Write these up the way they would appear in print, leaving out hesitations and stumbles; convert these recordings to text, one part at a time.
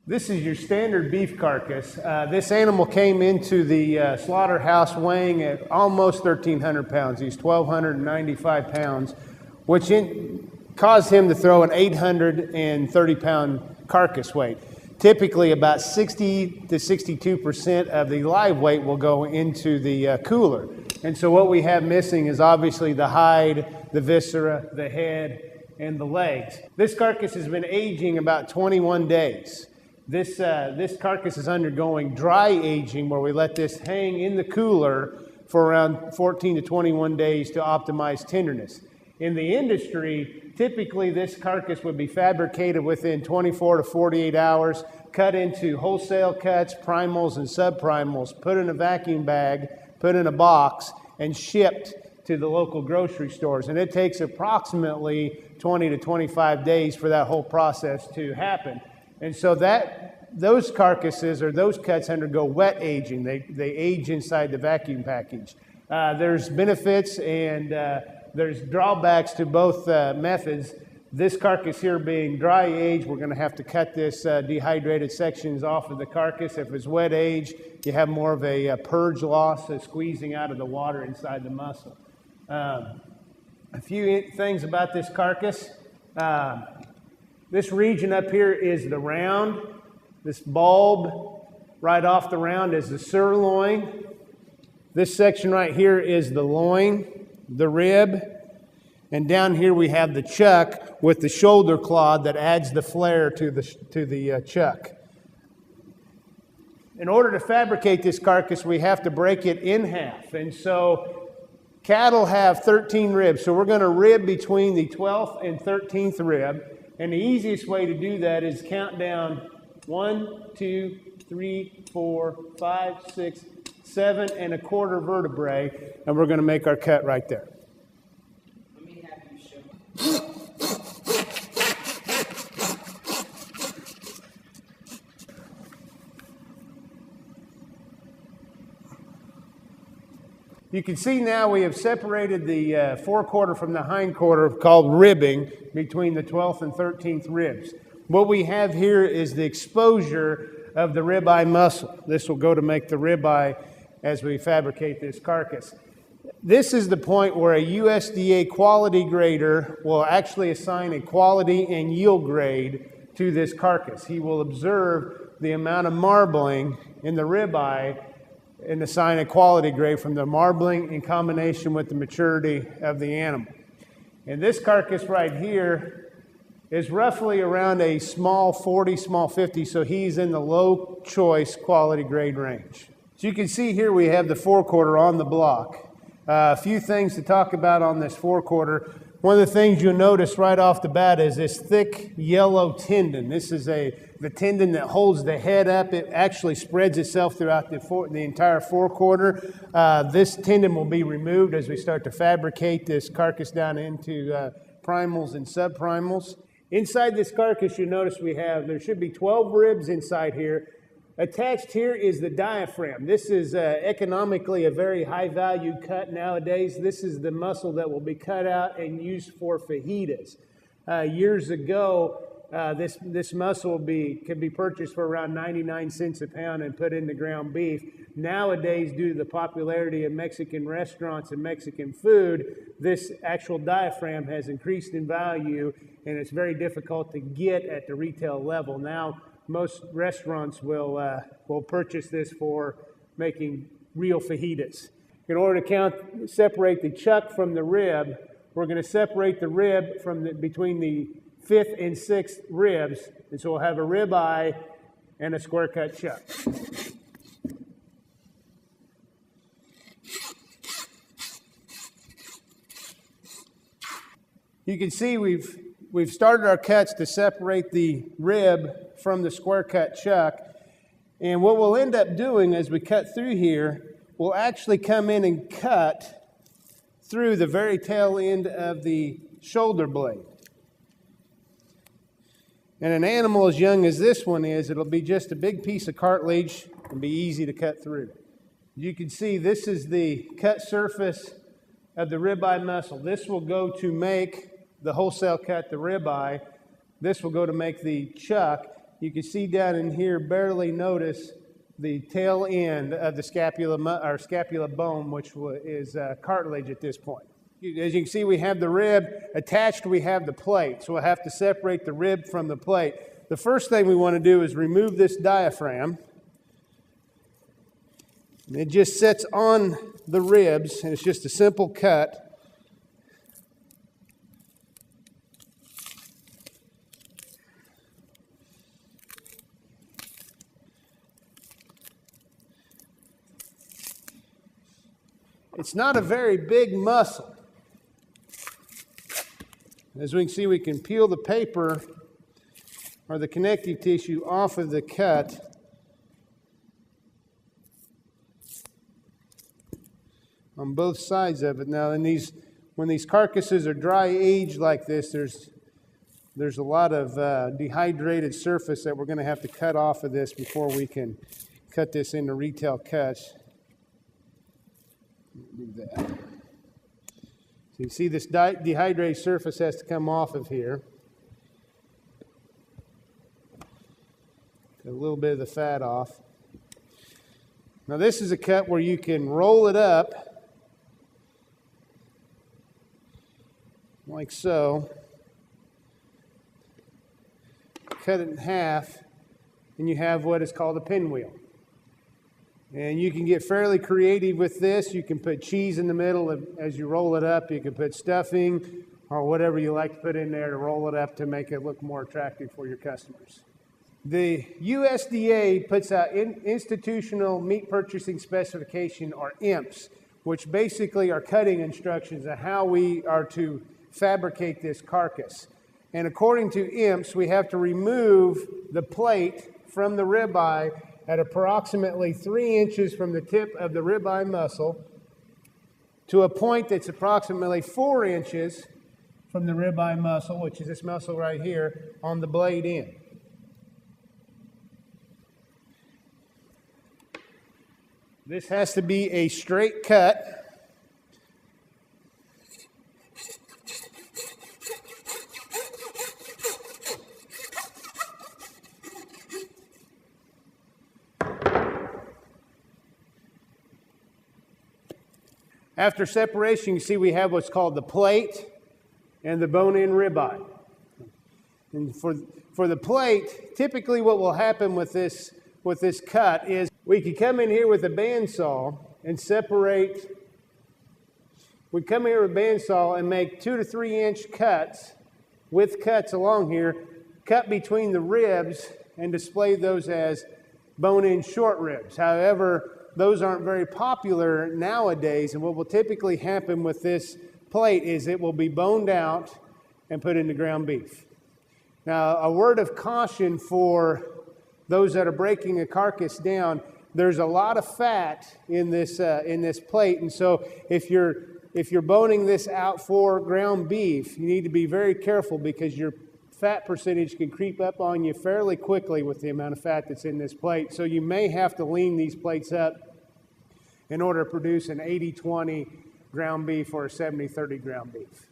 This is your standard beef carcass. This animal came into the slaughterhouse weighing at almost 1,300 pounds. He's 1,295 pounds, which caused him to throw an 830-pound carcass weight. Typically, about 60 to 62% of the live weight will go into the cooler. And so what we have missing is obviously the hide, the viscera, the head, and the legs. This carcass has been aging about 21 days. This carcass is undergoing dry aging, where we let this hang in the cooler for around 14 to 21 days to optimize tenderness. In the industry, typically this carcass would be fabricated within 24 to 48 hours, cut into wholesale cuts, primals and subprimals, put in a vacuum bag, put in a box, and shipped to the local grocery stores. And it takes approximately 20 to 25 days for that whole process to happen. And so those carcasses or those cuts undergo wet aging. They age inside the vacuum package. There's benefits and there's drawbacks to both methods. This carcass here being dry aged, we're going to have to cut this dehydrated sections off of the carcass. If it's wet aged, you have more of a purge loss, a squeezing out of the water inside the muscle. A few things about this carcass. This region up here is the round. This bulb right off the round is the sirloin. This section right here is the loin, the rib, and down here we have the chuck with the shoulder clod that adds the flair to the chuck. In order to fabricate this carcass, we have to break it in half. And so cattle have 13 ribs, so we're going to rib between the 12th and 13th rib. And the easiest way to do that is count down 1, 2, 3, 4, 5, 6, 7 1/4 vertebrae, and we're going to make our cut right there. Let me have you show. You can see now we have separated the forequarter from the hindquarter, called ribbing, between the 12th and 13th ribs. What we have here is the exposure of the ribeye muscle. This will go to make the ribeye as we fabricate this carcass. This is the point where a USDA quality grader will actually assign a quality and yield grade to this carcass. He will observe the amount of marbling in the ribeye and assign a quality grade from the marbling in combination with the maturity of the animal. And this carcass right here is roughly around a small 40, small 50, so he's in the low choice quality grade range. So you can see here we have the forequarter on the block. A few things to talk about on this forequarter. One of the things you'll notice right off the bat is this thick yellow tendon. This is the tendon that holds the head up. It actually spreads itself throughout the entire forequarter. This tendon will be removed as we start to fabricate this carcass down into primals and subprimals. Inside this carcass, you'll notice there should be 12 ribs inside here. Attached here is the diaphragm. This is economically a very high value cut nowadays. This is the muscle that will be cut out and used for fajitas. Years ago, this muscle could be purchased for around 99 cents a pound and put into ground beef. Nowadays, due to the popularity of Mexican restaurants and Mexican food, this actual diaphragm has increased in value, and it's very difficult to get at the retail level. Now, most restaurants will purchase this for making real fajitas. In order to separate the chuck from the rib, we're going to separate the rib between the 5th and 6th ribs, and so we'll have a rib eye and a square cut chuck. You can see we've started our cuts to separate the rib from the square cut chuck, and what we'll end up doing as we cut through here, we'll actually come in and cut through the very tail end of the shoulder blade. And an animal as young as this one is, it'll be just a big piece of cartilage and be easy to cut through. You can see this is the cut surface of the ribeye muscle. This will go to make the wholesale cut, the ribeye. This will go to make the chuck. you can see down in here, barely notice the tail end of the scapula bone, which is cartilage at this point. As you can see, we have the rib attached, we have the plate. So we'll have to separate the rib from the plate. The first thing we want to do is remove this diaphragm. It just sits on the ribs, and it's just a simple cut. It's not a very big muscle. As we can see, we can peel the paper or the connective tissue off of the cut. On both sides of it. Now, when these carcasses are dry aged like this, there's a lot of dehydrated surface that we're going to have to cut off of this before we can cut this into retail cuts. Do that. So you see this dehydrated surface has to come off of here. Cut a little bit of the fat off. Now this is a cut where you can roll it up like so. Cut it in half, and you have what is called a pinwheel. And you can get fairly creative with this. You can put cheese in the middle as you roll it up. You can put stuffing or whatever you like to put in there to roll it up to make it look more attractive for your customers. The USDA puts out Institutional Meat Purchasing Specification, or IMPS, which basically are cutting instructions on how we are to fabricate this carcass. And according to IMPS, we have to remove the plate from the ribeye at approximately 3 inches from the tip of the ribeye muscle to a point that's approximately 4 inches from the ribeye muscle, which is this muscle right here, on the blade end. This has to be a straight cut. After separation, you see we have what's called the plate and the bone-in ribeye. And for the plate, typically what will happen with this cut is we could come in here with a bandsaw and separate. We come here with a bandsaw and make 2 to 3 inch cuts, with cuts along here, cut between the ribs and display those as bone-in short ribs. However, those aren't very popular nowadays, and what will typically happen with this plate is it will be boned out and put into ground beef. Now, a word of caution for those that are breaking a carcass down: there's a lot of fat in this plate, and so if you're boning this out for ground beef, you need to be very careful, because your fat percentage can creep up on you fairly quickly with the amount of fat that's in this plate. So you may have to lean these plates up in order to produce an 80-20 ground beef or a 70-30 ground beef.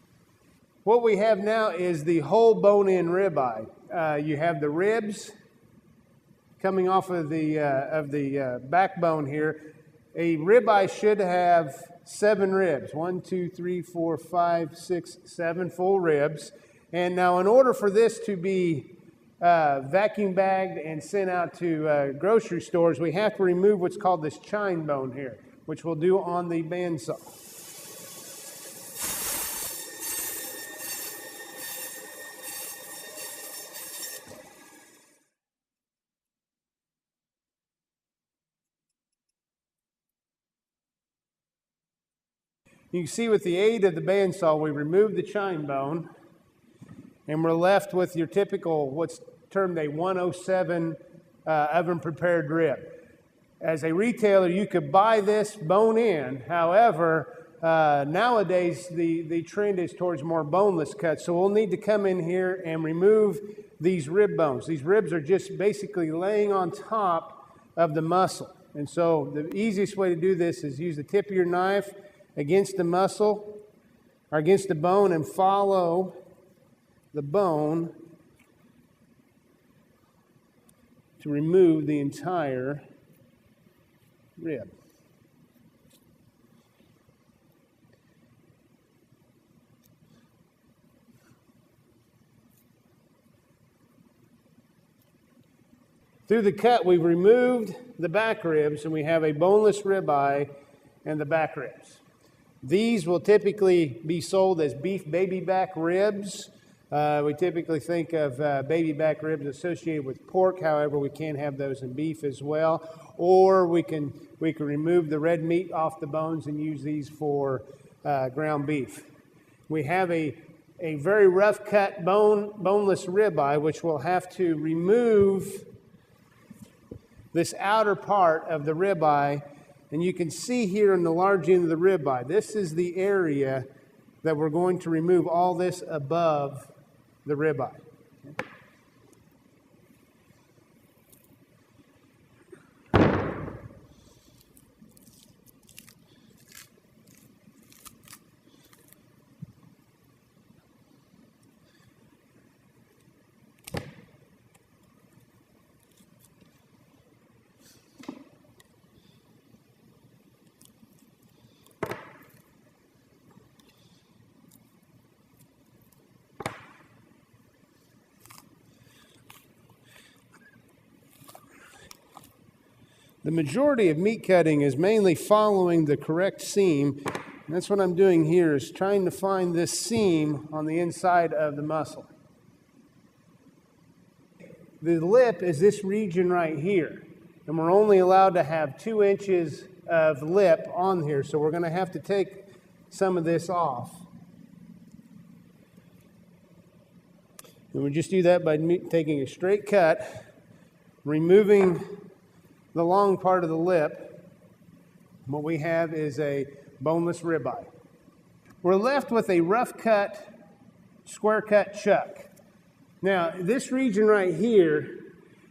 What we have now is the whole bone-in ribeye. You have the ribs coming off of the backbone here. A ribeye should have 7 ribs. 1, 2, 3, 4, 5, 6, 7 full ribs. And now, in order for this to be vacuum bagged and sent out to grocery stores, we have to remove what's called this chine bone here, which we'll do on the bandsaw. You can see with the aid of the bandsaw, we remove the chine bone, and we're left with your typical, what's termed a 107 oven-prepared rib. As a retailer, you could buy this bone-in. However, nowadays, the trend is towards more boneless cuts, so we'll need to come in here and remove these rib bones. These ribs are just basically laying on top of the muscle. And so the easiest way to do this is use the tip of your knife against the muscle, or against the bone, and follow the bone to remove the entire rib. Through the cut, we've removed the back ribs, and we have a boneless ribeye and the back ribs. These will typically be sold as beef baby back ribs. We typically think of baby back ribs associated with pork. However, we can have those in beef as well. Or we can remove the red meat off the bones and use these for ground beef. We have a very rough cut boneless ribeye, which we'll have to remove this outer part of the ribeye, and you can see here in the large end of the ribeye, this is the area that we're going to remove all this above the ribeye. The majority of meat cutting is mainly following the correct seam. And that's what I'm doing here, is trying to find this seam on the inside of the muscle. The lip is this region right here. And we're only allowed to have 2 inches of lip on here. So we're going to have to take some of this off. And we just do that by taking a straight cut, removing the long part of the lip. What we have is a boneless ribeye. We're left with a rough cut, square cut chuck. Now, this region right here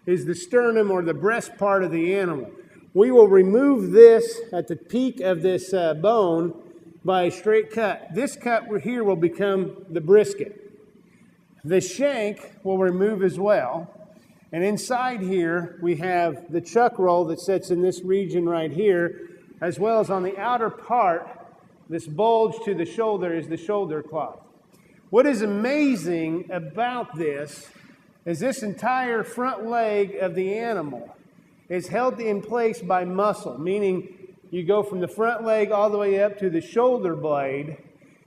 is the sternum or the breast part of the animal. We will remove this at the peak of this bone by a straight cut. This cut here will become the brisket. The shank will remove as well. And inside here, we have the chuck roll that sits in this region right here, as well as on the outer part, this bulge to the shoulder is the shoulder cloth. What is amazing about this is this entire front leg of the animal is held in place by muscle, meaning you go from the front leg all the way up to the shoulder blade,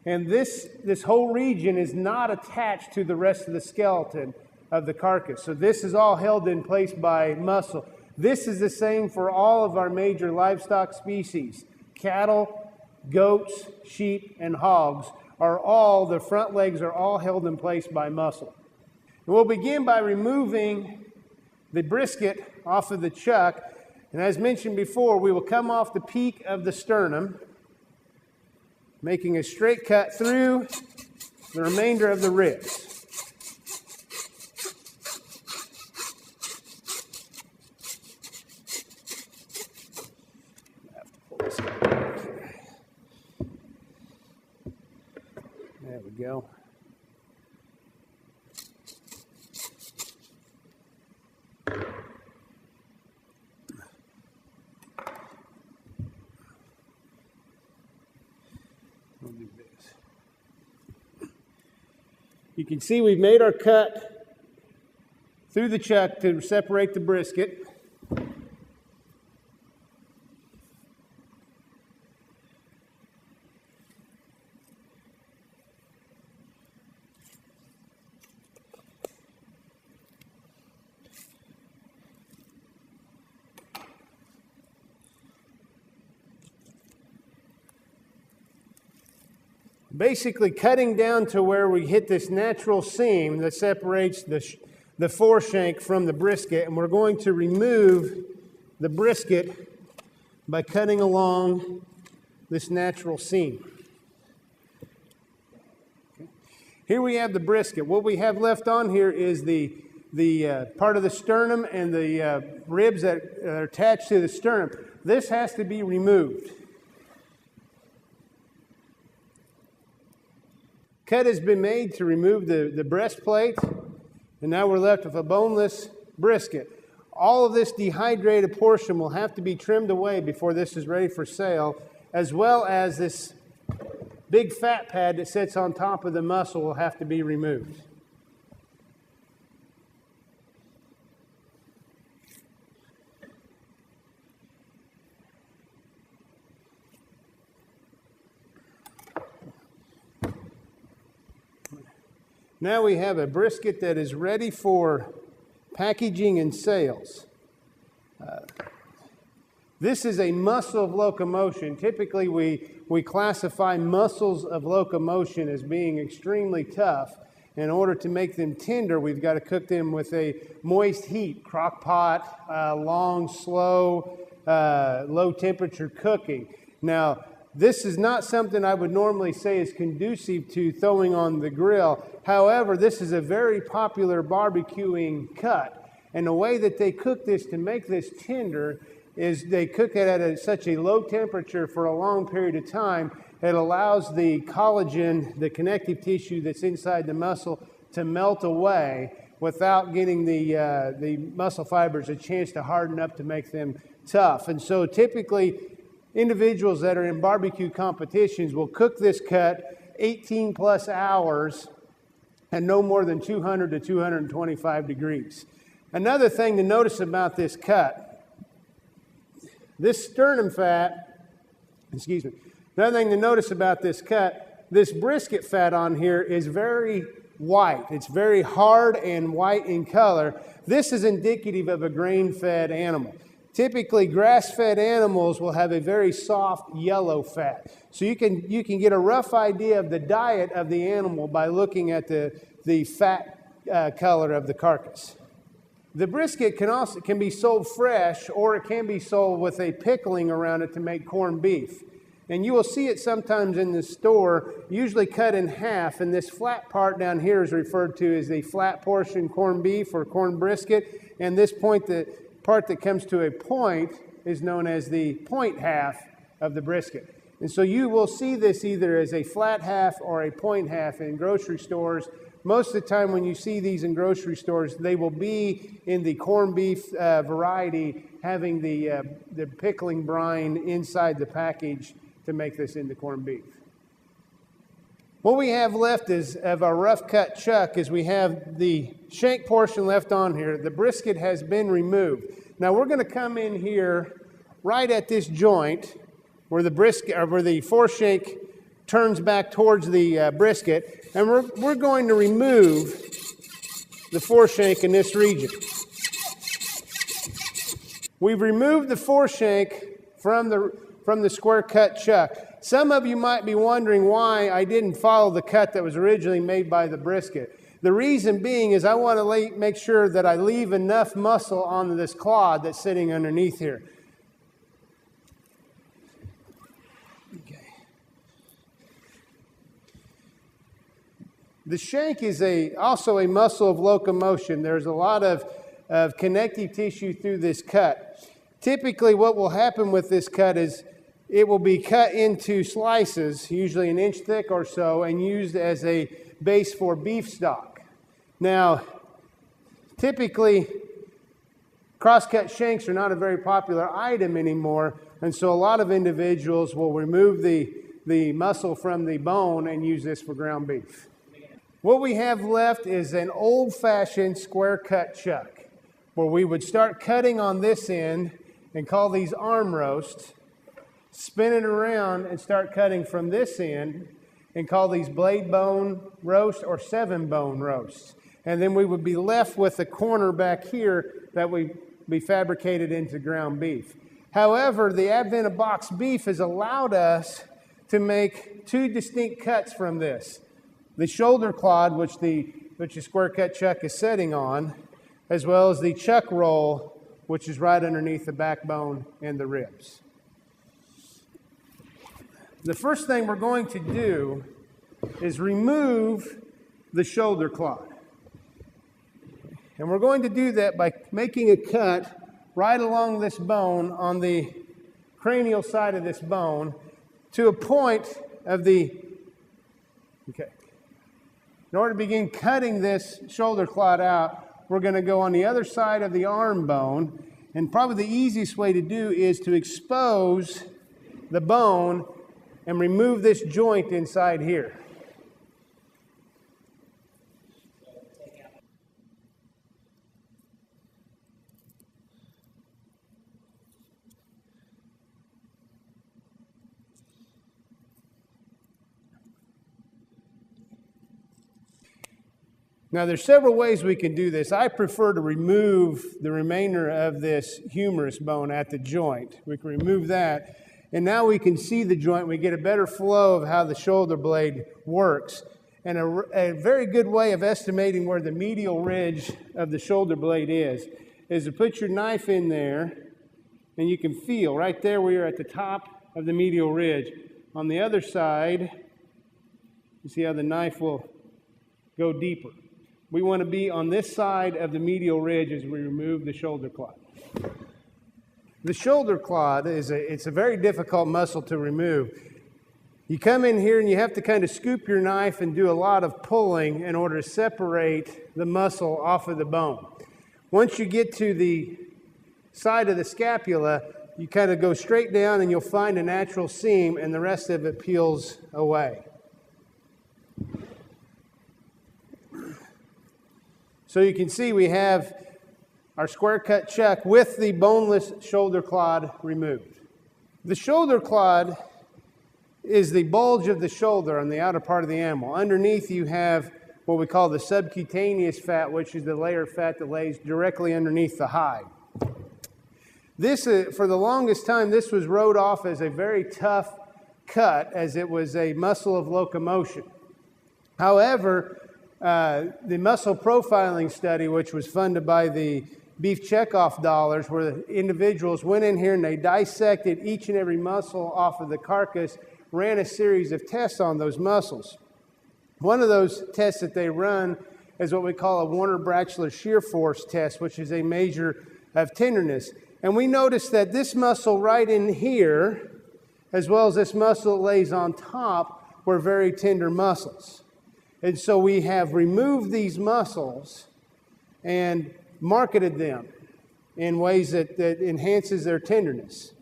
and this whole region is not attached to the rest of the skeleton of the carcass. So this is all held in place by muscle. This is the same for all of our major livestock species. Cattle, goats, sheep, and hogs the front legs are all held in place by muscle. And we'll begin by removing the brisket off of the chuck. And as mentioned before, we will come off the peak of the sternum, making a straight cut through the remainder of the ribs. There we go. We'll do this. You can see we've made our cut through the chuck to separate the brisket. Basically cutting down to where we hit this natural seam that separates the foreshank from the brisket, and we're going to remove the brisket by cutting along this natural seam. Okay. Here we have the brisket. What we have left on here is the part of the sternum and the ribs that are attached to the sternum. This has to be removed. Cut has been made to remove the breastplate, and now we're left with a boneless brisket. all of this dehydrated portion will have to be trimmed away before this is ready for sale, as well as this big fat pad that sits on top of the muscle will have to be removed. Now we have a brisket that is ready for packaging and sales. This is a muscle of locomotion. Typically, we classify muscles of locomotion as being extremely tough. In order to make them tender, we've got to cook them with a moist heat, crock pot, long, slow, low temperature cooking. Now, this is not something I would normally say is conducive to throwing on the grill. However, this is a very popular barbecuing cut. And the way that they cook this to make this tender is they cook it at such a low temperature for a long period of time. It allows the collagen, the connective tissue that's inside the muscle, to melt away without getting the muscle fibers a chance to harden up to make them tough. And so typically, individuals that are in barbecue competitions will cook this cut 18 plus hours at no more than 200 to 225 degrees. Another thing to notice about this cut, this sternum fat, another thing to notice about this cut, this brisket fat on here is very white. It's very hard and white in color. This is indicative of a grain-fed animal. Typically, grass-fed animals will have a very soft yellow fat. So you can get a rough idea of the diet of the animal by looking at the fat color of the carcass. The brisket can be sold fresh, or it can be sold with a pickling around it to make corned beef. And you will see it sometimes in the store, usually cut in half, and this flat part down here is referred to as the flat portion corned beef or corned brisket, and this part that comes to a point is known as the point half of the brisket. And so you will see this either as a flat half or a point half in grocery stores. Most of the time when you see these in grocery stores, they will be in the corned beef variety, having the pickling brine inside the package to make this into corned beef. What we have left is of our rough cut chuck is we have the shank portion left on here. The brisket has been removed. Now we're going to come in here right at this joint where the foreshank turns back towards the brisket, and we're going to remove the foreshank in this region. We've removed the foreshank from the square cut chuck. Some of you might be wondering why I didn't follow the cut that was originally made by the brisket. The reason being is I want to make sure that I leave enough muscle on this clod that's sitting underneath here. Okay. The shank is also a muscle of locomotion. There's a lot of connective tissue through this cut. Typically what will happen with this cut is it will be cut into slices, usually an inch thick or so, and used as a base for beef stock. Now, typically, cross-cut shanks are not a very popular item anymore, and so a lot of individuals will remove the muscle from the bone and use this for ground beef. What we have left is an old-fashioned square-cut chuck, where we would start cutting on this end and call these arm roasts, spin it around and start cutting from this end and call these blade bone roast or 7-bone roasts. And then we would be left with the corner back here that would be fabricated into ground beef. However, the advent of boxed beef has allowed us to make two distinct cuts from this. The shoulder clod, which the square cut chuck is sitting on, as well as the chuck roll, which is right underneath the backbone and the ribs. The first thing we're going to do is remove the shoulder clod. And we're going to do that by making a cut right along this bone on the cranial side of this bone to a point of the, okay. In order to begin cutting this shoulder clod out, we're going to go on the other side of the arm bone. And probably the easiest way to do is to expose the bone and remove this joint inside here. Now, there's several ways we can do this. I prefer to remove the remainder of this humerus bone at the joint. We can remove that, and now we can see the joint. We get a better flow of how the shoulder blade works. And a very good way of estimating where the medial ridge of the shoulder blade is to put your knife in there, and you can feel right there where you're at the top of the medial ridge. On the other side, you see how the knife will go deeper. We want to be on this side of the medial ridge as we remove the shoulder clod. The shoulder clod it's a very difficult muscle to remove. You come in here and you have to kind of scoop your knife and do a lot of pulling in order to separate the muscle off of the bone. Once you get to the side of the scapula, you kind of go straight down and you'll find a natural seam, and the rest of it peels away. So you can see we have our square cut chuck with the boneless shoulder clod removed. The shoulder clod is the bulge of the shoulder on the outer part of the animal. Underneath you have what we call the subcutaneous fat, which is the layer of fat that lays directly underneath the hide. This, for the longest time, this was wrote off as a very tough cut, as it was a muscle of locomotion. However, the muscle profiling study, which was funded by the beef checkoff dollars, where the individuals went in here and they dissected each and every muscle off of the carcass, ran a series of tests on those muscles. One of those tests that they run is what we call a Warner-Bachelor shear force test, which is a measure of tenderness. And we noticed that this muscle right in here, as well as this muscle that lays on top, were very tender muscles. And so we have removed these muscles and marketed them in ways that enhances their tenderness.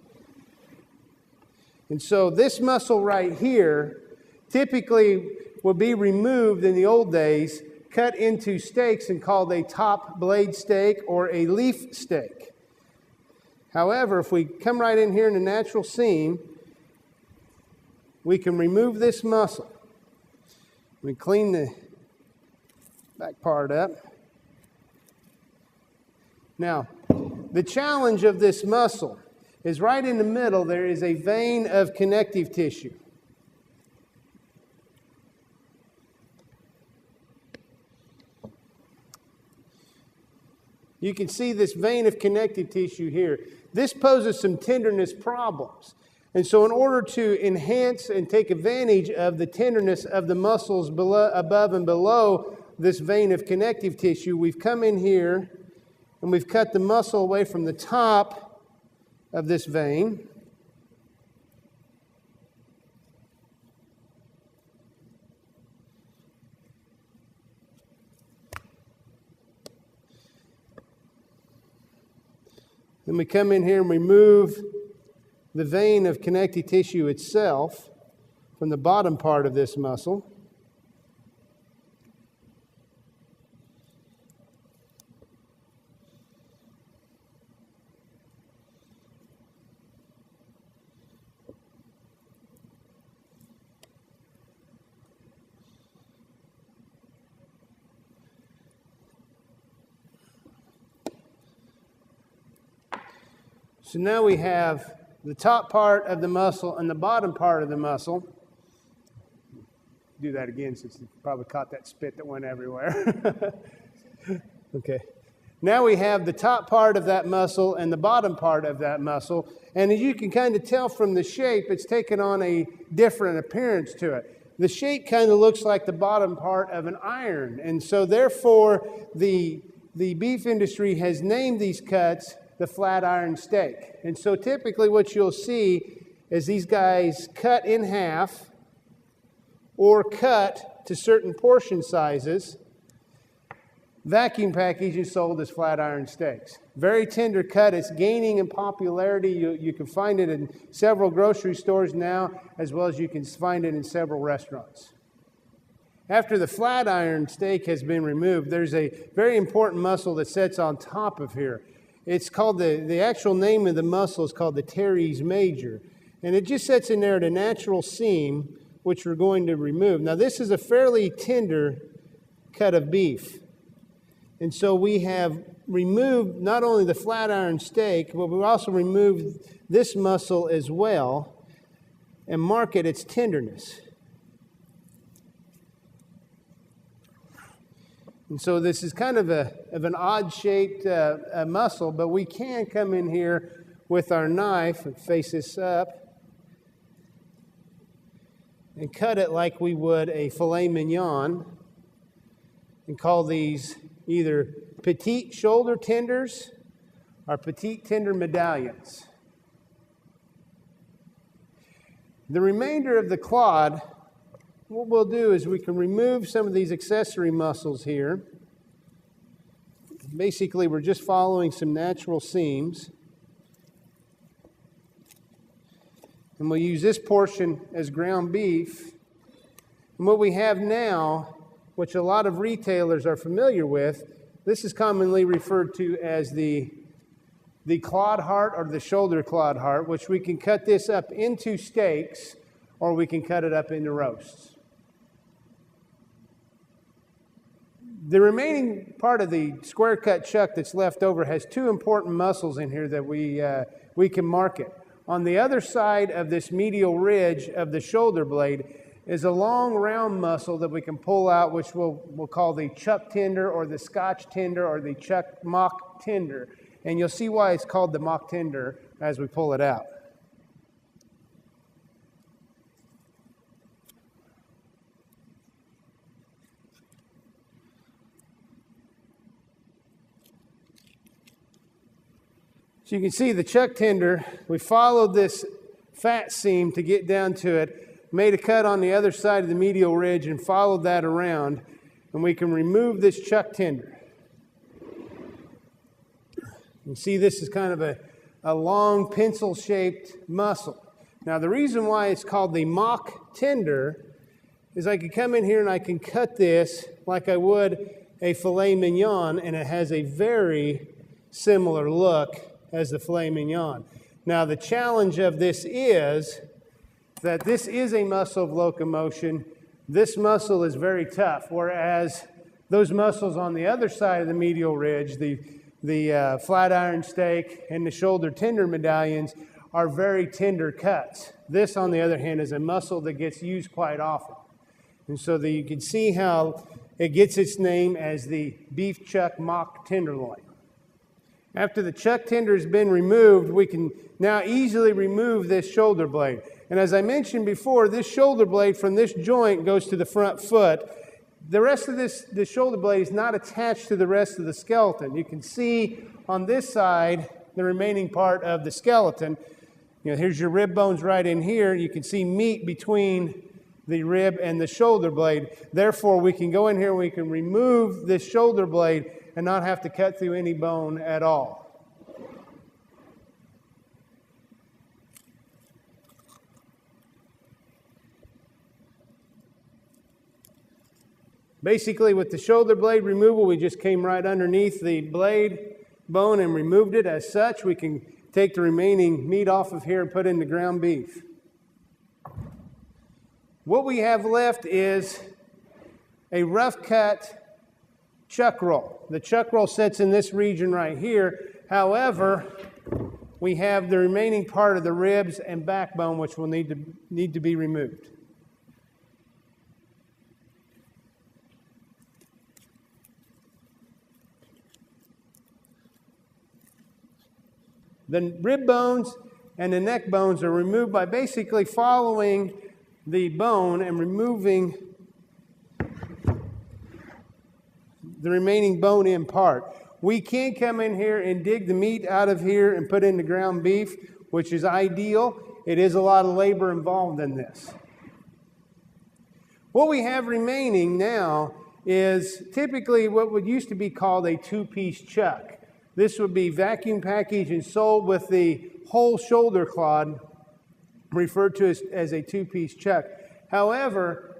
And so this muscle right here typically would be removed in the old days, cut into steaks and called a top blade steak or a leaf steak. However, if we come right in here in the natural seam, we can remove this muscle. We clean the back part up. Now, the challenge of this muscle is right in the middle there is a vein of connective tissue. You can see this vein of connective tissue here. This poses some tenderness problems. And so in order to enhance and take advantage of the tenderness of the muscles below, above and below this vein of connective tissue, we've come in here and we've cut the muscle away from the top of this vein. Then we come in here and remove the vein of connective tissue itself from the bottom part of this muscle. So now we have the top part of the muscle and the bottom part of the muscle. Do that again since you probably caught that spit that went everywhere. Okay. Now we have the top part of that muscle and the bottom part of that muscle. And as you can kind of tell from the shape, it's taken on a different appearance to it. The shape kind of looks like the bottom part of an iron. And so therefore, the beef industry has named these cuts the flat iron steak. And so typically what you'll see is these guys cut in half or cut to certain portion sizes. vacuum packaged and sold as flat iron steaks. Very tender cut. It's gaining in popularity. You can find it in several grocery stores now, as well as you can find it in several restaurants. After the flat iron steak has been removed, there's a very important muscle that sits on top of here. It's called, the actual name of the muscle is called the teres major. And it just sits in there at a natural seam, which we're going to remove. Now, this is a fairly tender cut of beef. And so we have removed not only the flat iron steak, but we've also removed this muscle as well and mark it its tenderness. And so this is kind of an odd-shaped muscle, but we can come in here with our knife and face this up and cut it like we would a filet mignon and call these either petite shoulder tenders or petite tender medallions. The remainder of the clod, what we'll do is we can remove some of these accessory muscles here. Basically, we're just following some natural seams. And we'll use this portion as ground beef. And what we have now, which a lot of retailers are familiar with, this is commonly referred to as the clod heart or the shoulder clod heart, which we can cut this up into steaks or we can cut it up into roasts. The remaining part of the square cut chuck that's left over has two important muscles in here that we can market. On the other side of this medial ridge of the shoulder blade is a long round muscle that we can pull out, which we'll call the chuck tender or the scotch tender or the chuck mock tender. And you'll see why it's called the mock tender as we pull it out. So you can see the chuck tender, we followed this fat seam to get down to it, made a cut on the other side of the medial ridge and followed that around, and we can remove this chuck tender. You see this is kind of a long pencil-shaped muscle. Now the reason why it's called the mock tender is I can come in here and I can cut this like I would a filet mignon, and it has a very similar look as the filet mignon. Now the challenge of this is that this is a muscle of locomotion. This muscle is very tough, whereas those muscles on the other side of the medial ridge, the flat iron steak and the shoulder tender medallions, are very tender cuts. This, on the other hand, is a muscle that gets used quite often. And so you can see how it gets its name as the beef chuck mock tenderloin. After the chuck tender has been removed, we can now easily remove this shoulder blade. And as I mentioned before, this shoulder blade from this joint goes to the front foot. The rest of this shoulder blade is not attached to the rest of the skeleton. You can see on this side the remaining part of the skeleton. You know, here's your rib bones right in here. You can see meat between the rib and the shoulder blade. Therefore, we can go in here and we can remove this shoulder blade and not have to cut through any bone at all. Basically, with the shoulder blade removal, we just came right underneath the blade bone and removed it. As such, we can take the remaining meat off of here and put in the ground beef. What we have left is a rough cut chuck roll. The chuck roll sits in this region right here. However, we have the remaining part of the ribs and backbone, which will need to be removed. The rib bones and the neck bones are removed by basically following the bone and removing the remaining bone-in part. We can come in here and dig the meat out of here and put in the ground beef, which is ideal. It is a lot of labor involved in this. What we have remaining now is typically what would used to be called a two-piece chuck. This would be vacuum packaged and sold with the whole shoulder clod, referred to as a two-piece chuck. However,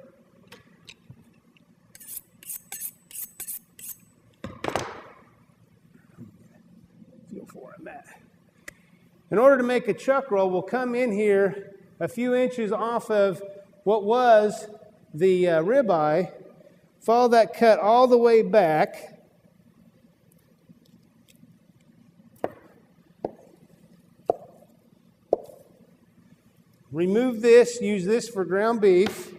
in order to make a chuck roll, we'll come in here a few inches off of what was the ribeye, follow that cut all the way back, remove this, use this for ground beef.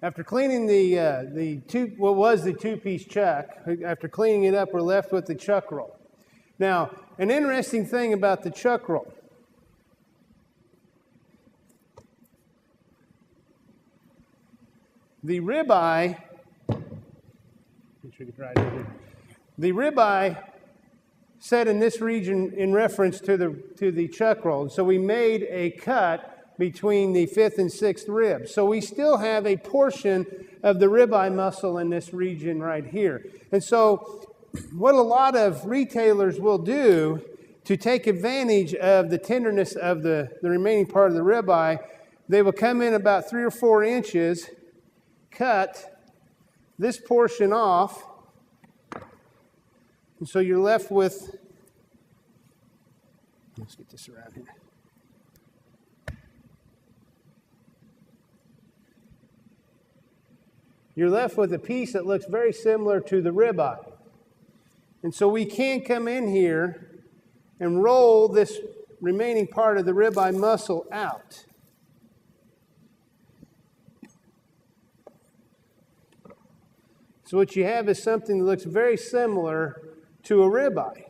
After cleaning what was the two-piece chuck, after cleaning it up, we're left with the chuck roll. Now, an interesting thing about the chuck roll. The ribeye, the ribeye set in this region in reference to the chuck roll. So we made a cut between the 5th and 6th ribs. So we still have a portion of the ribeye muscle in this region right here. And so what a lot of retailers will do to take advantage of the tenderness of the remaining part of the ribeye, they will come in about 3 or 4 inches, cut this portion off, and so you're left with, let's get this around here. You're left with a piece that looks very similar to the ribeye. And so we can come in here and roll this remaining part of the ribeye muscle out. So what you have is something that looks very similar to a ribeye.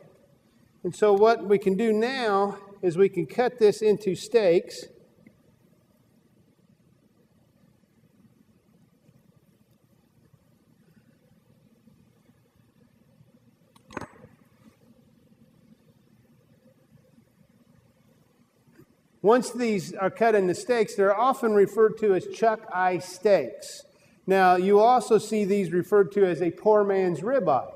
And so what we can do now is we can cut this into steaks. Once these are cut into steaks, they're often referred to as chuck-eye steaks. Now, you also see these referred to as a poor man's ribeye,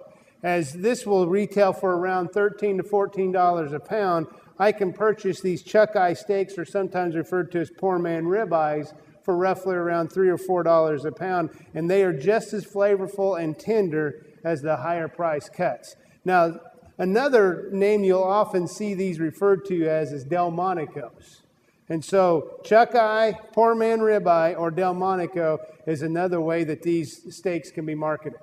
as this will retail for around $13 to $14 a pound. I can purchase these chuck-eye steaks, or sometimes referred to as poor man ribeyes, for roughly around $3 or $4 a pound, and they are just as flavorful and tender as the higher price cuts. Now, another name you'll often see these referred to as is Delmonico's. And so chuck-eye, poor man ribeye, or Delmonico is another way that these steaks can be marketed.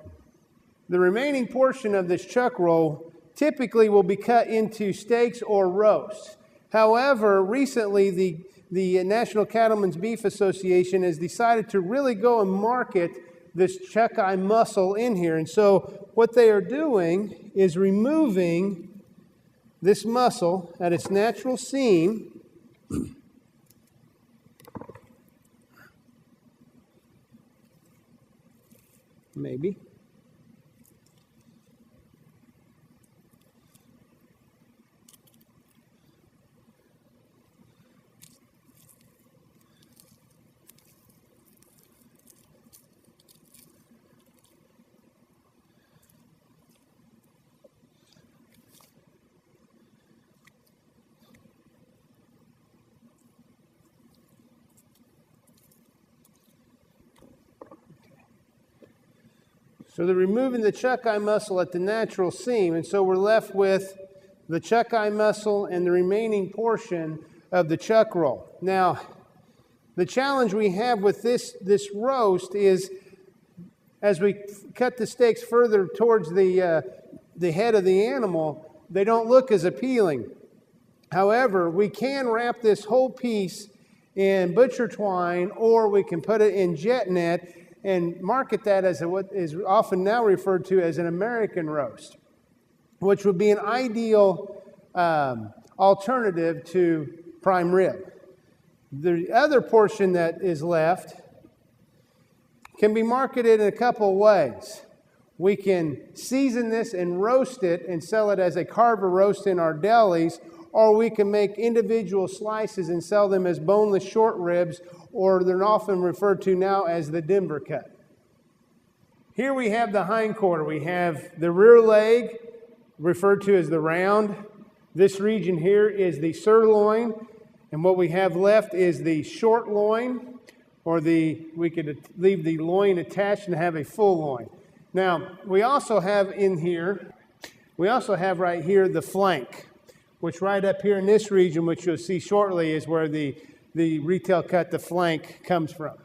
The remaining portion of this chuck roll typically will be cut into steaks or roasts. However, recently the National Cattlemen's Beef Association has decided to really go and market this chuck-eye muscle in here. And so what they are doing is removing this muscle at its natural seam. Maybe. So they're removing the chuck-eye muscle at the natural seam, and so we're left with the chuck-eye muscle and the remaining portion of the chuck roll. Now, the challenge we have with this roast is, as we cut the steaks further towards the head of the animal, they don't look as appealing. However, we can wrap this whole piece in butcher twine, or we can put it in jet net and market that as what is often now referred to as an American roast, which would be an ideal alternative to prime rib. The other portion that is left can be marketed in a couple ways. We can season this and roast it and sell it as a carver roast in our delis, or we can make individual slices and sell them as boneless short ribs, or they're often referred to now as the Denver cut. Here we have the hindquarter. We have the rear leg, referred to as the round. This region here is the sirloin, and what we have left is the short loin, or we could leave the loin attached and have a full loin. Now, we also have right here the flank, which right up here in this region, which you'll see shortly, is where the retail cut, the flank, comes from.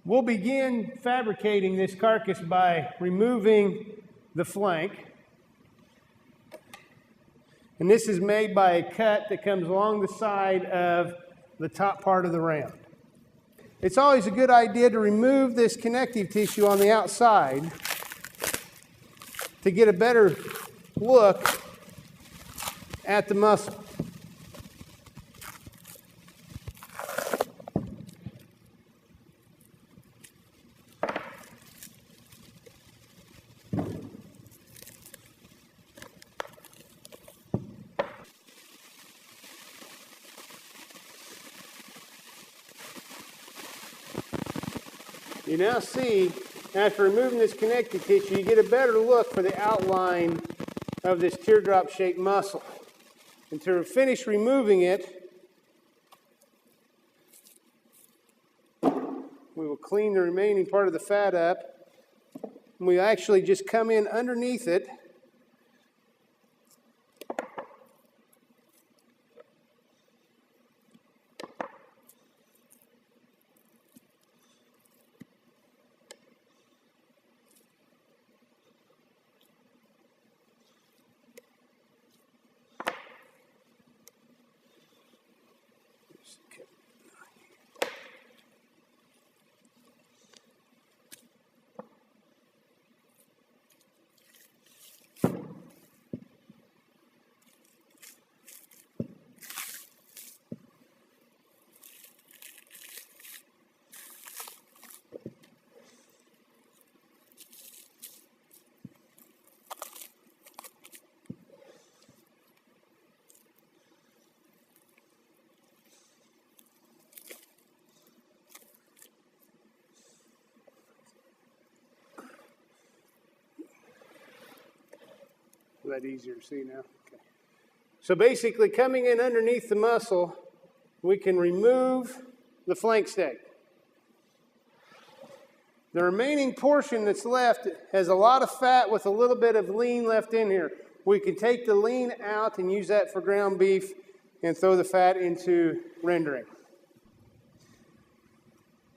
We'll begin fabricating this carcass by removing the flank. And this is made by a cut that comes along the side of the top part of the round. It's always a good idea to remove this connective tissue on the outside to get a better look at the muscle. You now see, after removing this connective tissue, you get a better look for the outline of this teardrop-shaped muscle. And to finish removing it, we will clean the remaining part of the fat up. And we actually just come in underneath it . Is that easier to see now? Okay. So basically, coming in underneath the muscle, we can remove the flank steak. The remaining portion that's left has a lot of fat with a little bit of lean left in here. We can take the lean out and use that for ground beef and throw the fat into rendering.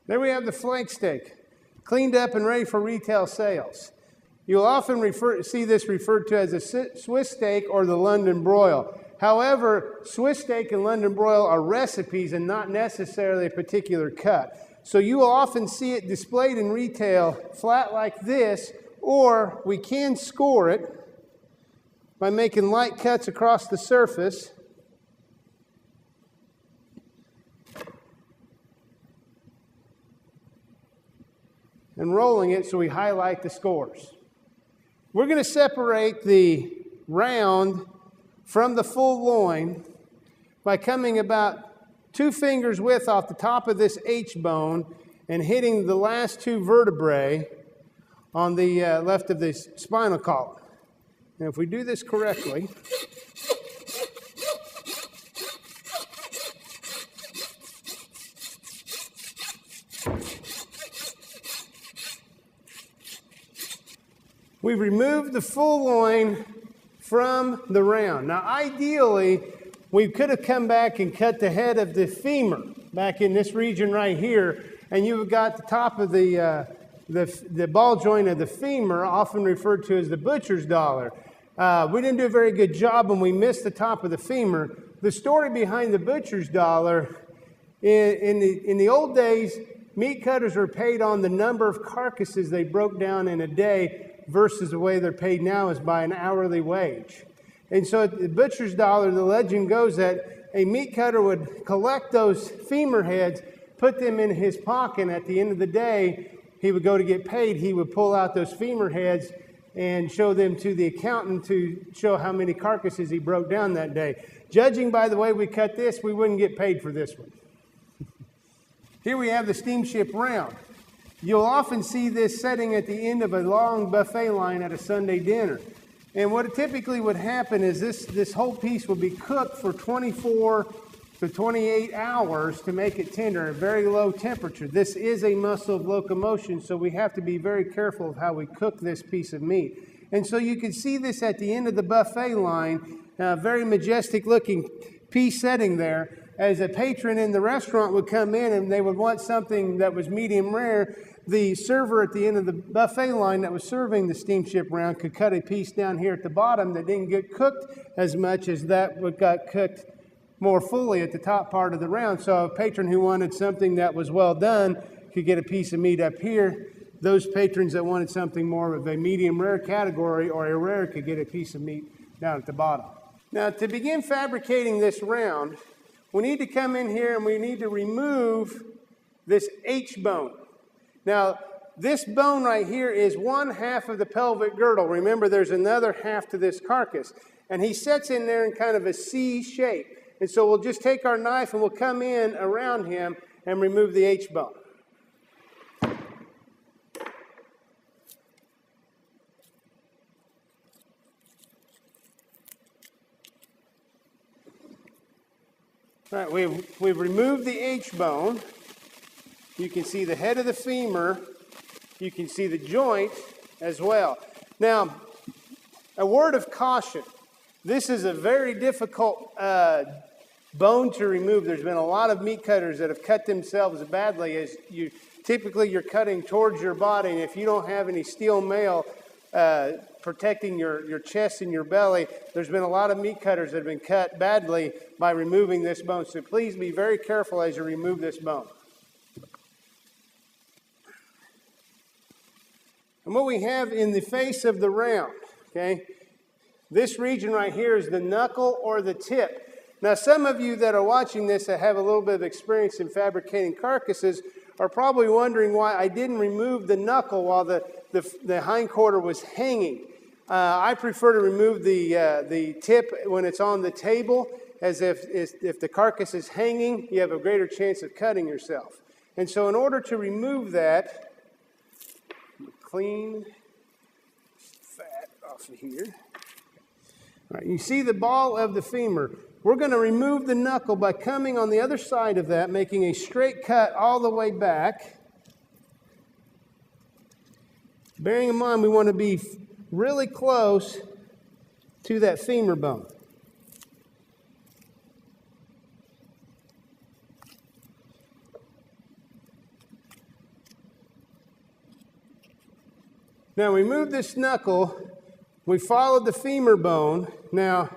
There we have the flank steak, cleaned up and ready for retail sales. You'll often see this referred to as a Swiss steak or the London broil. However, Swiss steak and London broil are recipes and not necessarily a particular cut. So you will often see it displayed in retail flat like this, or we can score it by making light cuts across the surface. And rolling it so we highlight the scores. We're going to separate the round from the full loin by coming about 2 fingers width off the top of this H bone and hitting the last 2 vertebrae on the left of the spinal column. And if we do this correctly, we've removed the full loin from the round. Now, ideally, we could have come back and cut the head of the femur back in this region right here, and you've got the top of the ball joint of the femur, often referred to as the butcher's dollar. We didn't do a very good job when we missed the top of the femur. The story behind the butcher's dollar, in the old days, meat cutters were paid on the number of carcasses they broke down in a day, versus the way they're paid now is by an hourly wage. And so at the butcher's dollar, the legend goes that a meat cutter would collect those femur heads, put them in his pocket, and at the end of the day, he would go to get paid. He would pull out those femur heads and show them to the accountant to show how many carcasses he broke down that day. Judging by the way we cut this, we wouldn't get paid for this one. Here we have the steamship round. You'll often see this setting at the end of a long buffet line at a Sunday dinner. And what typically would happen is this whole piece will be cooked for 24 to 28 hours to make it tender at a very low temperature. This is a muscle of locomotion, so we have to be very careful of how we cook this piece of meat. And so you can see this at the end of the buffet line, very majestic looking piece setting there. As a patron in the restaurant would come in and they would want something that was medium rare, the server at the end of the buffet line that was serving the steamship round could cut a piece down here at the bottom that didn't get cooked as much as that what got cooked more fully at the top part of the round. So a patron who wanted something that was well done could get a piece of meat up here. Those patrons that wanted something more of a medium rare category or a rare could get a piece of meat down at the bottom. Now, to begin fabricating this round, we need to come in here and we need to remove this H bone. Now, this bone right here is 1/2 of the pelvic girdle. Remember, there's another half to this carcass. And he sets in there in kind of a C shape. And so we'll just take our knife and we'll come in around him and remove the H bone. All right, we've removed the H bone. You can see the head of the femur. You can see the joint as well. Now, a word of caution. This is a very difficult bone to remove. There's been a lot of meat cutters that have cut themselves badly as typically you're cutting towards your body, and if you don't have any steel mail protecting your chest and your belly, there's been a lot of meat cutters that have been cut badly by removing this bone. So please be very careful as you remove this bone. And what we have in the face of the round, okay, this region right here is the knuckle or the tip. Now, some of you that are watching this that have a little bit of experience in fabricating carcasses are probably wondering why I didn't remove the knuckle while the hind quarter was hanging. I prefer to remove the tip when it's on the table, as if the carcass is hanging, you have a greater chance of cutting yourself. And so in order to remove that, clean fat off of here. All right, you see the ball of the femur. We're going to remove the knuckle by coming on the other side of that, making a straight cut all the way back. Bearing in mind we want to be really close to that femur bone. Now we move this knuckle, we followed the femur bone. Now,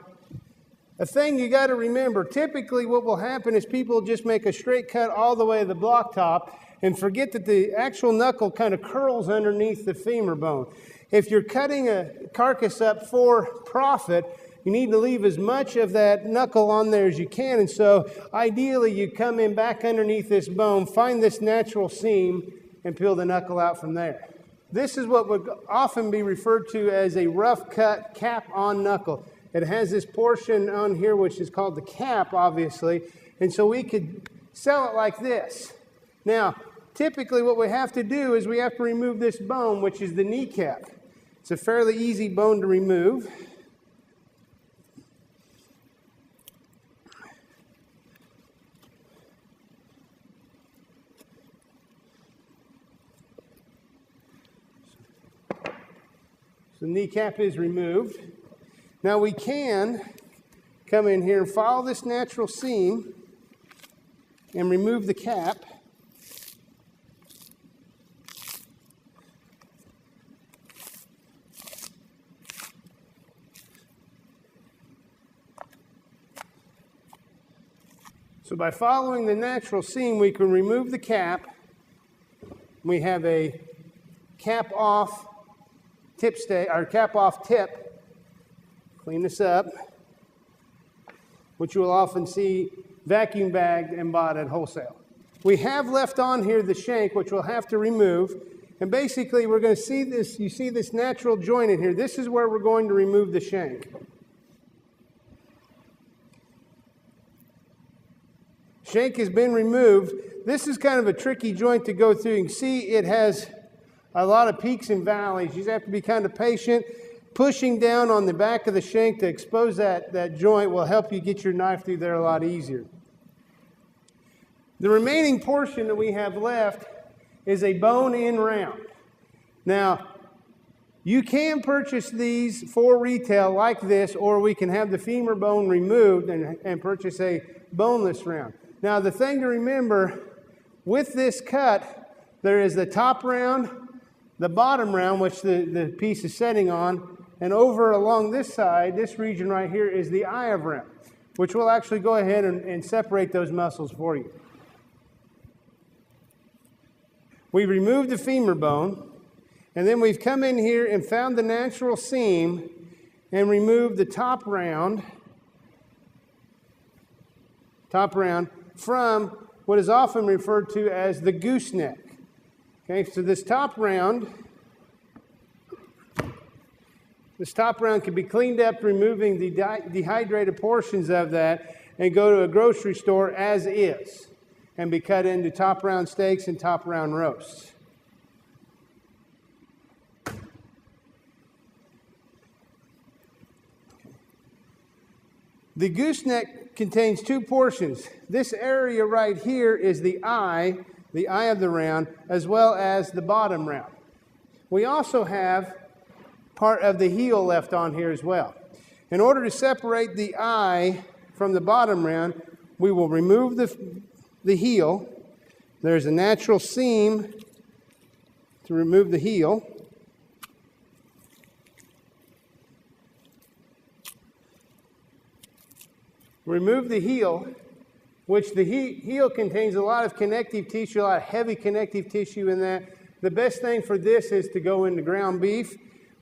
a thing you got to remember, typically what will happen is people just make a straight cut all the way to the block top and forget that the actual knuckle kind of curls underneath the femur bone. If you're cutting a carcass up for profit, you need to leave as much of that knuckle on there as you can. And so ideally you come in back underneath this bone, find this natural seam, and peel the knuckle out from there. This is what would often be referred to as a rough cut cap on knuckle. It has this portion on here which is called the cap, obviously, and so we could sell it like this. Now, typically what we have to do is we have to remove this bone, which is the kneecap. It's a fairly easy bone to remove. So the kneecap is removed. Now we can come in here and follow this natural seam and remove the cap. So by following the natural seam, we can remove the cap. We have a cap off tip stay, or cap off tip. Clean this up, which you will often see vacuum bagged and bought at wholesale. We have left on here the shank, which we'll have to remove. And basically, we're going to see this, you see this natural joint in here. This is where we're going to remove the shank. Shank has been removed. This is kind of a tricky joint to go through. You can see it has a lot of peaks and valleys. You just have to be kind of patient. Pushing down on the back of the shank to expose that joint will help you get your knife through there a lot easier. The remaining portion that we have left is a bone-in round. Now, you can purchase these for retail like this, or we can have the femur bone removed and purchase a boneless round. Now, the thing to remember, with this cut, there is the top round, the bottom round, which the piece is setting on, and over along this side, this region right here is the eye of round, which will actually go ahead and separate those muscles for you. We removed the femur bone, and then we've come in here and found the natural seam and removed the top round from what is often referred to as the gooseneck. Okay, so this top round can be cleaned up, removing the dehydrated portions of that, and go to a grocery store as is, and be cut into top round steaks and top round roasts. The gooseneck contains two portions. This area right here is the eye of the round, as well as the bottom round. We also have part of the heel left on here as well. In order to separate the eye from the bottom round, we will remove the heel. There's a natural seam to remove the heel. Remove the heel, which the heel contains a lot of connective tissue, a lot of heavy connective tissue in that. The best thing for this is to go into ground beef.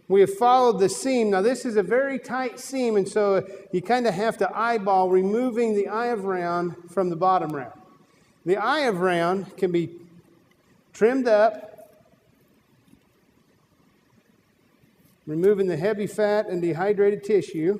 We have followed the seam. Now this is a very tight seam, and so you kind of have to eyeball removing the eye of round from the bottom round. The eye of round can be trimmed up, removing the heavy fat and dehydrated tissue.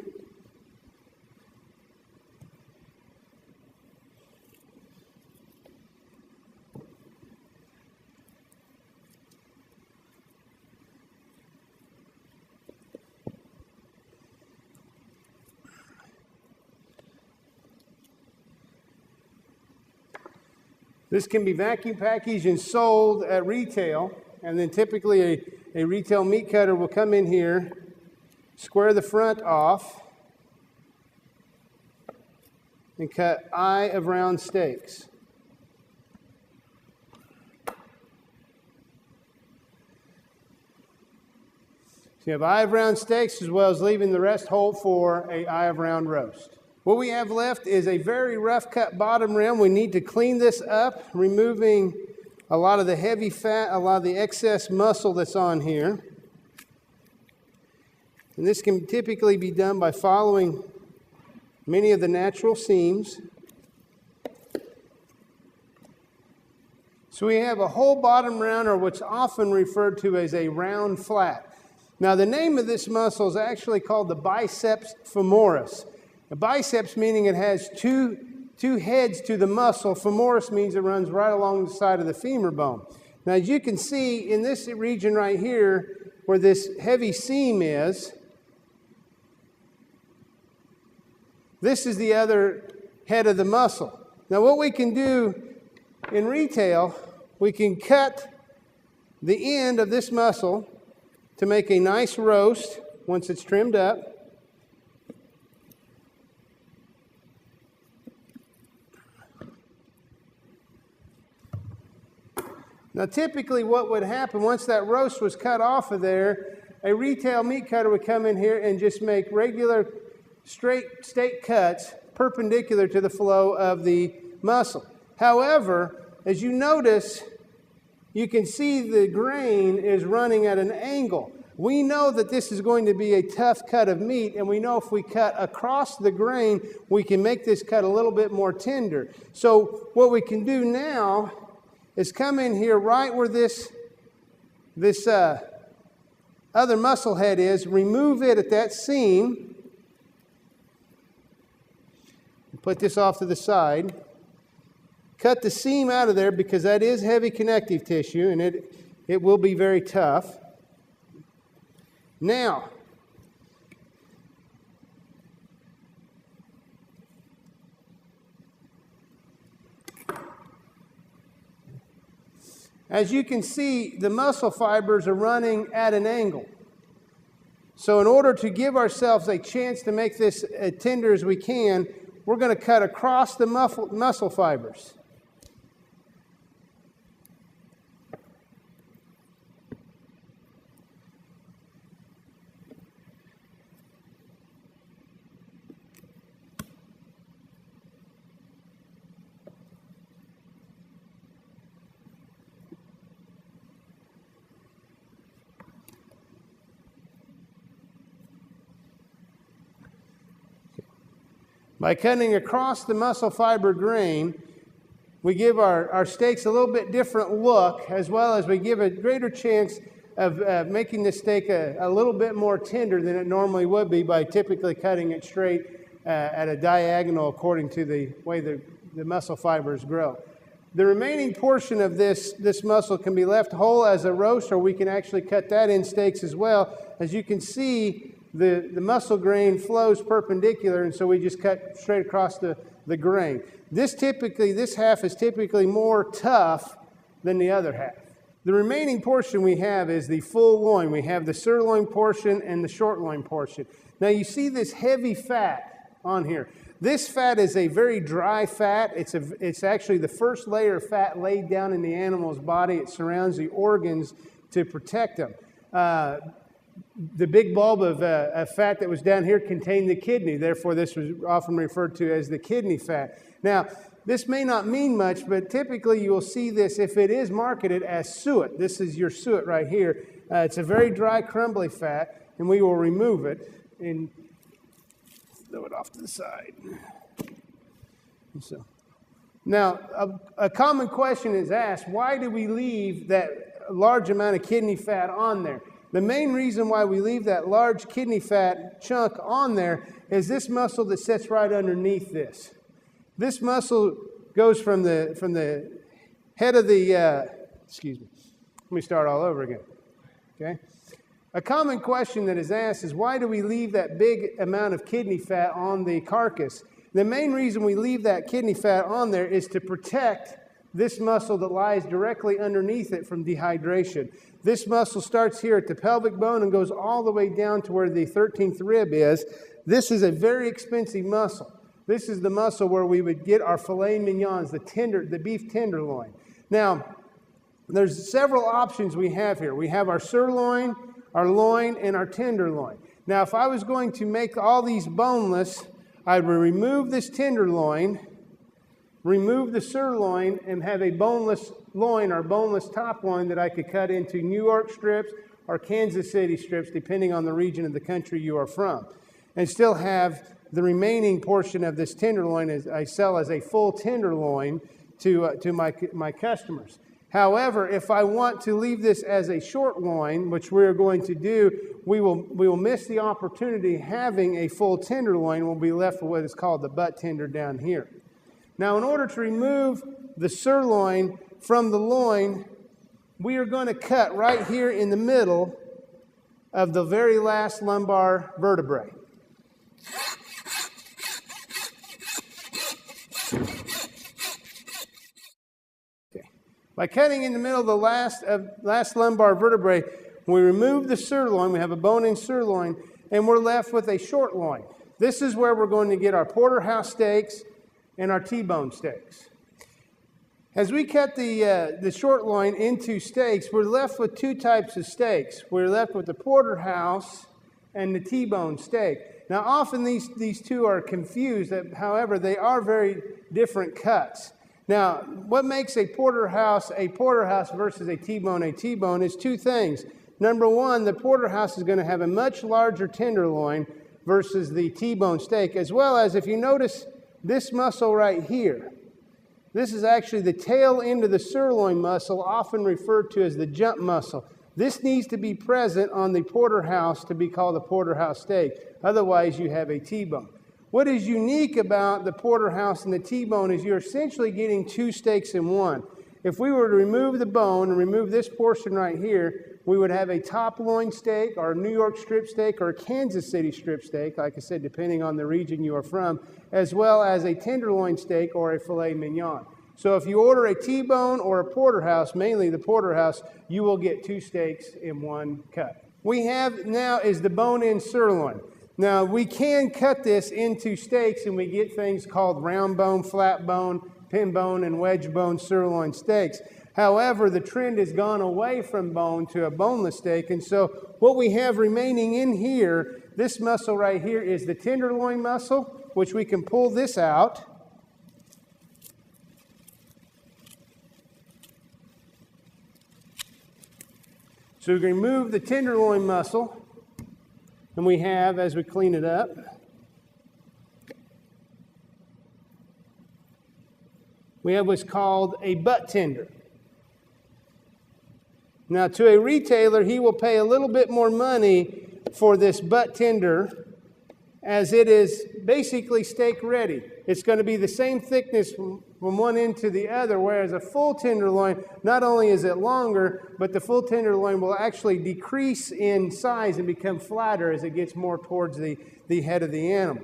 This can be vacuum packaged and sold at retail, and then typically a retail meat cutter will come in here, square the front off, and cut eye of round steaks. So you have eye of round steaks, as well as leaving the rest whole for a eye of round roast. What we have left is a very rough cut bottom rim. We need to clean this up, removing a lot of the heavy fat, a lot of the excess muscle that's on here. And this can typically be done by following many of the natural seams. So we have a whole bottom round, or what's often referred to as a round flat. Now the name of this muscle is actually called the biceps femoris. The biceps meaning it has two heads to the muscle. Femoris means it runs right along the side of the femur bone. Now, as you can see in this region right here, where this heavy seam is, this is the other head of the muscle. Now, what we can do in retail, we can cut the end of this muscle to make a nice roast once it's trimmed up. Now, typically what would happen once that roast was cut off of there, a retail meat cutter would come in here and just make regular straight steak cuts perpendicular to the flow of the muscle. However, as you notice, you can see the grain is running at an angle. We know that this is going to be a tough cut of meat, and we know if we cut across the grain, we can make this cut a little bit more tender. So what we can do now is come in here right where this other muscle head is, remove it at that seam, put this off to the side. cut the seam out of there because that is heavy connective tissue and it will be very tough. Now, as you can see, the muscle fibers are running at an angle. So in order to give ourselves a chance to make this as tender as we can, we're going to cut across the muscle fibers. By cutting across the muscle fiber grain, we give our steaks a little bit different look, as well as we give a greater chance of making the steak a little bit more tender than it normally would be by typically cutting it straight at a diagonal according to the way the muscle fibers grow. The remaining portion of this muscle can be left whole as a roast, or we can actually cut that in steaks as well. As you can see, the muscle grain flows perpendicular, and so we just cut straight across the grain. This half is typically more tough than the other half. The remaining portion we have is the full loin. We have the sirloin portion and the short loin portion. Now you see this heavy fat on here. This fat is a very dry fat. It's actually the first layer of fat laid down in the animal's body. It surrounds the organs to protect them. The big bulb of fat that was down here contained the kidney. Therefore, this was often referred to as the kidney fat. Now, this may not mean much, but typically you will see this if it is marketed as suet. This is your suet right here. It's a very dry, crumbly fat, and we will remove it and throw it off to the side. So, now, a common question is asked, why do we leave that large amount of kidney fat on there? The main reason why we leave that large kidney fat chunk on there is this muscle that sits right underneath this. This muscle goes from the head of the, excuse me, let me start all over again, okay? A common question that is asked is, why do we leave that big amount of kidney fat on the carcass? The main reason we leave that kidney fat on there is to protect this muscle that lies directly underneath it from dehydration. This muscle starts here at the pelvic bone and goes all the way down to where the 13th rib is. This is a very expensive muscle. This is the muscle where we would get our filet mignons, the beef tenderloin. Now, there's several options we have here. We have our sirloin, our loin, and our tenderloin. Now, if I was going to make all these boneless, I would remove this tenderloin, remove the sirloin, and have a boneless loin or boneless top loin that I could cut into New York strips or Kansas City strips, depending on the region of the country you are from, and still have the remaining portion of this tenderloin as I sell as a full tenderloin to my customers. However, if I want to leave this as a short loin, which we're going to do, we will miss the opportunity having a full tenderloin. We'll be left with what is called the butt tender down here. Now, in order to remove the sirloin from the loin, we are going to cut right here in the middle of the very last lumbar vertebrae. Okay. By cutting in the middle of the last lumbar vertebrae, we remove the sirloin. We have a bone-in sirloin, and we're left with a short loin. This is where we're going to get our porterhouse steaks and our T-bone steaks. As we cut the short loin into steaks, we're left with two types of steaks. We're left with the porterhouse and the T-bone steak. Now, often these two are confused. However, they are very different cuts. Now, what makes a porterhouse versus a T-bone is two things. Number one, the porterhouse is going to have a much larger tenderloin versus the T-bone steak, as well as, if you notice this muscle right here, this is actually the tail end of the sirloin muscle, often referred to as the jump muscle. This needs to be present on the porterhouse to be called a porterhouse steak. Otherwise, you have a T-bone. What is unique about the porterhouse and the T-bone is you're essentially getting two steaks in one. If we were to remove the bone and remove this portion right here, we would have a top loin steak or a New York strip steak or a Kansas City strip steak, like I said, depending on the region you are from, as well as a tenderloin steak or a filet mignon. So if you order a T-bone or a porterhouse, mainly the porterhouse, you will get two steaks in one cut. We have now is the bone-in sirloin. Now, we can cut this into steaks, and we get things called round bone, flat bone, pin bone, and wedge bone sirloin steaks. However, the trend has gone away from bone to a boneless steak, and so what we have remaining in here, this muscle right here is the tenderloin muscle, which we can pull this out. So we can remove the tenderloin muscle. And we have, as we clean it up, we have what's called a butt tender. Now, to a retailer, he will pay a little bit more money for this butt tender, as it is basically steak ready. It's going to be the same thickness from one end to the other, whereas a full tenderloin, not only is it longer, but the full tenderloin will actually decrease in size and become flatter as it gets more towards the head of the animal.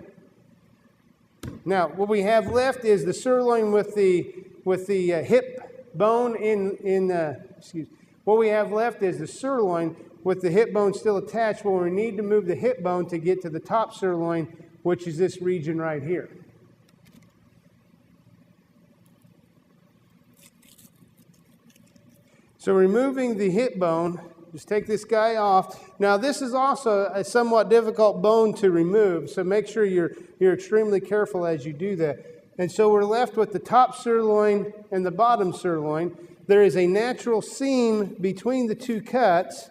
Now, what we have left is the sirloin with the hip bone What we have left is the sirloin with the hip bone still attached, where we need to move the hip bone to get to the top sirloin, which is this region right here. So removing the hip bone, just take this guy off. Now this is also a somewhat difficult bone to remove, so make sure you're extremely careful as you do that. And so we're left with the top sirloin and the bottom sirloin. There is a natural seam between the two cuts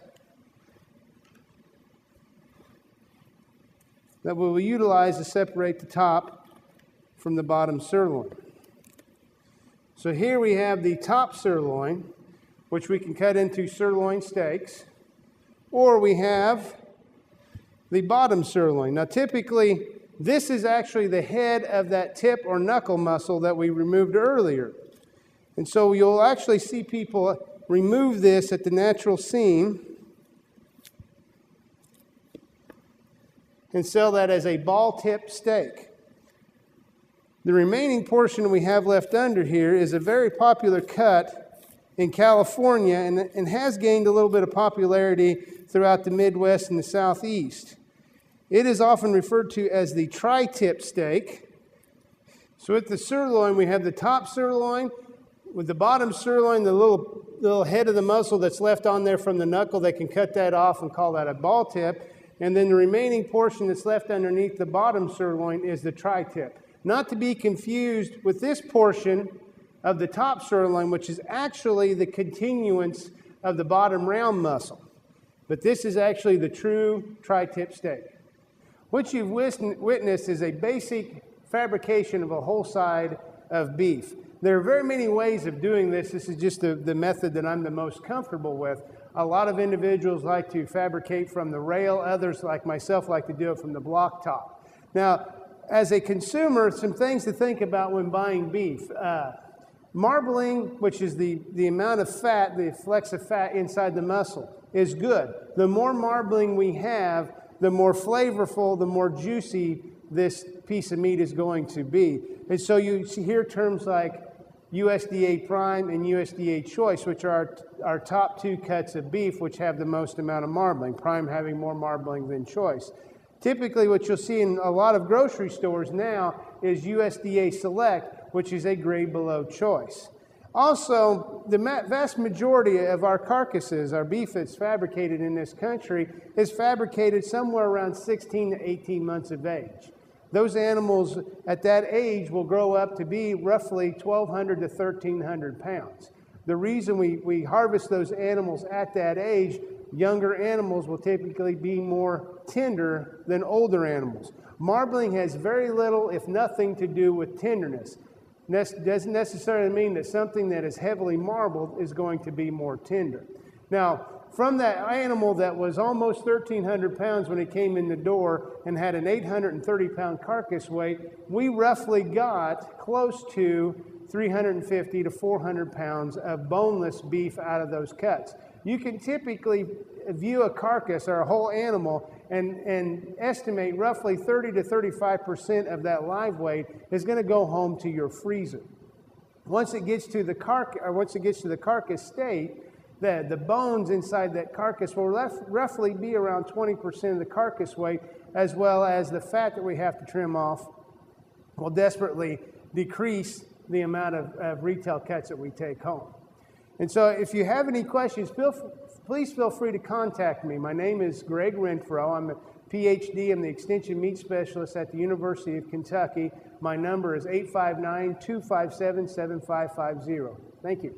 that we will utilize to separate the top from the bottom sirloin. So here we have the top sirloin, which we can cut into sirloin steaks, or we have the bottom sirloin. Now typically, this is actually the head of that tip or knuckle muscle that we removed earlier. And so you'll actually see people remove this at the natural seam and sell that as a ball tip steak. The remaining portion we have left under here is a very popular cut in California and has gained a little bit of popularity throughout the Midwest and the Southeast. It is often referred to as the tri-tip steak. So with the sirloin, we have the top sirloin. With the bottom sirloin, the little head of the muscle that's left on there from the knuckle, they can cut that off and call that a ball tip. And then the remaining portion that's left underneath the bottom sirloin is the tri-tip. Not to be confused with this portion of the top sirloin, which is actually the continuance of the bottom round muscle. But this is actually the true tri-tip steak. What you've witnessed is a basic fabrication of a whole side of beef. There are very many ways of doing this. This is just the method that I'm the most comfortable with. A lot of individuals like to fabricate from the rail. Others, like myself, like to do it from the block top. Now, as a consumer, some things to think about when buying beef. Marbling, which is the amount of fat, the flecks of fat inside the muscle, is good. The more marbling we have, the more flavorful, the more juicy this piece of meat is going to be. And so you hear terms like USDA Prime and USDA Choice, which are our top two cuts of beef, which have the most amount of marbling, Prime having more marbling than Choice. Typically, what you'll see in a lot of grocery stores now is USDA Select, which is a grade below Choice. Also, the vast majority of our carcasses, our beef that's fabricated in this country, is fabricated somewhere around 16 to 18 months of age. Those animals at that age will grow up to be roughly 1,200 to 1,300 pounds. The reason we harvest those animals at that age, younger animals will typically be more tender than older animals. Marbling has very little, if nothing, to do with tenderness. Doesn't necessarily mean that something that is heavily marbled is going to be more tender. Now, from that animal that was almost 1,300 pounds when it came in the door and had an 830-pound carcass weight, we roughly got close to 350 to 400 pounds of boneless beef out of those cuts. You can typically view a carcass or a whole animal and estimate roughly 30 to 35% of that live weight is going to go home to your freezer. Once it gets to the carcass state, the bones inside that carcass will roughly be around 20% of the carcass weight, as well as the fat that we have to trim off will desperately decrease the amount of retail cuts that we take home. And so if you have any questions, please feel free to contact me. My name is Greg Renfro. I'm a PhD. I'm the Extension Meat Specialist at the University of Kentucky. My number is 859-257-7550. Thank you.